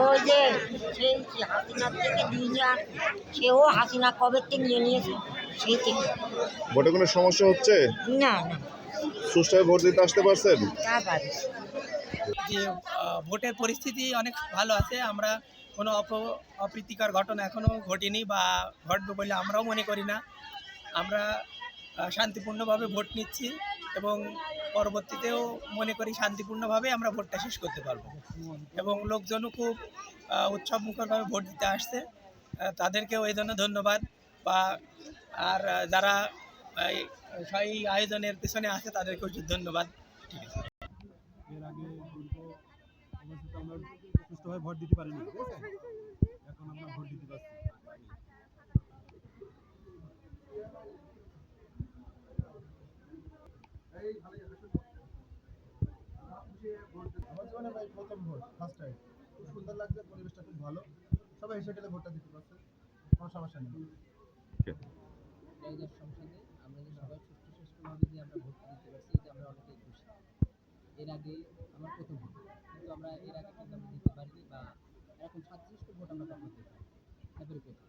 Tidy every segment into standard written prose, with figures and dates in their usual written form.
ওই যে সেই হাসিনার থেকে দুইটা সেও হাসিনা কবে থেকে নিয়ে নিয়েছে সেই থেকে। ভোটে কোনো সমস্যা হচ্ছে? না না, সুষ্ঠুভাবে ভোট দিতে আসতে পারছেন? তা পারি। যে ভোটের পরিস্থিতি অনেক ভালো আছে। আমরা কোনো অপ্রীতিকর ঘটনা এখনও ঘটেনি বা ঘটবে বলে আমরাও মনে করি না। আমরা শান্তিপূর্ণভাবে ভোট নিচ্ছি এবং পরবর্তীতেও মনে করি শান্তিপূর্ণভাবে আমরা ভোটটা শেষ করতে পারবো এবং লোকজনও খুব উৎসবমুখরভাবে ভোট দিতে আসছে। তাদেরকেও এই জন্য ধন্যবাদ। বা আর যারা এই আয়োজনের পেছনে আছে তাদেরকেও ধন্যবাদ। ঠিক আছে। এর আগে দীর্ঘ অবস্থিত আমরা সুষ্ঠুভাবে ভোট দিতে পারিনি, ঠিক আছে? এখন আমরা ভোট দিতে পারছি। আমার জীবনে ভাই প্রথম ভোট, ফার্স্ট টাইম। খুব সুন্দর লাগছে, পরিবেশটা খুব ভালো। সবাই হেসে খেলে ভোটটা দিতে পারছে, কোনো সমস্যা নেই। সংসদে আমরা যে সবাই সুষ্ঠুভাবে যে আমরা ভোট দিতে পারছি, এটা আমরা অনেকেই খুশি। এর আগে আমার প্রথম ভোট, কিন্তু আমরা এর আগে কিন্তু আমরা দিতে পারিনি বা এরকম সাদৃশ্য ভোট আমরা কখনো দিতে পারি এবারে প্রথম।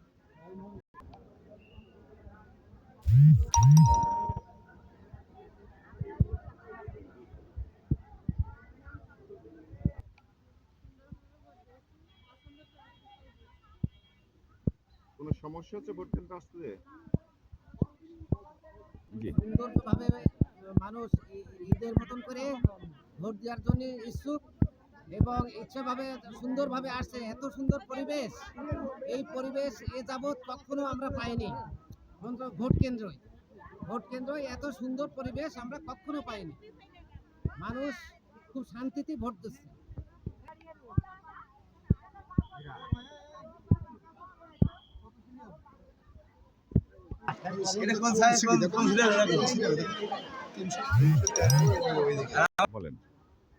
কোনো সমস্যা হচ্ছে ভোট কেন্দ্রে আসতে? সুন্দরভাবে মানুষ ঈদের মতন করে ভোট দেওয়ার জন্য ইচ্ছুক এবং ইচ্ছাভাবে সুন্দরভাবে আসছে। এত সুন্দর পরিবেশ, এই পরিবেশ এ যাবৎ কখনো আমরা পাইনি। ভোট কেন্দ্রে এত সুন্দর পরিবেশ আমরা কখনো পাইনি। মানুষ খুব শান্তিতে ভোট দিচ্ছে। বলেন।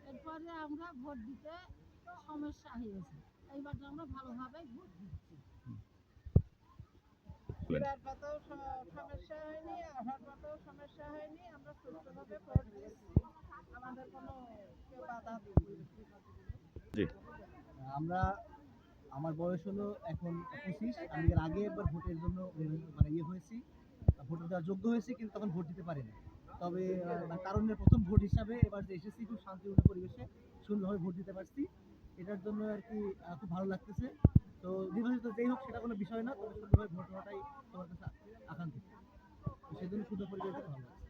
এরপরে আমরা ভোট দিতে সমস্যা হয়েছে, এইবার আমরা ভালোভাবে ভোট দিচ্ছি। সমস্যা হয়নি, আসার পথেও সমস্যা হয়নি, আমরা সুস্থভাবে ভোট দিচ্ছি, আমাদের কোনো কেউ বাধা দিইনি। আমরা, আমার বয়স হলো এখন 25। আমি এর আগে একবার ভোটের জন্য মানে হয়েছি, ভোট দেওয়ার যোগ্য হয়েছি, কিন্তু তখন ভোট দিতে পারিনি। তবে কারণের প্রথম ভোট হিসাবে এবার যে এসেছি, খুব শান্তিপূর্ণ পরিবেশে সুন্দরভাবে ভোট দিতে পারছি। এটার জন্য আর কি খুব ভালো লাগতেছে। তো নির্বাচিত যেই হোক সেটা কোনো বিষয় না, তবে সুন্দরভাবে ভোট হওয়াটাই তোমার কাছে আকাঙ্ক্ষিত। সেজন্য সুন্দর পরিবেশ ভালো লাগছে।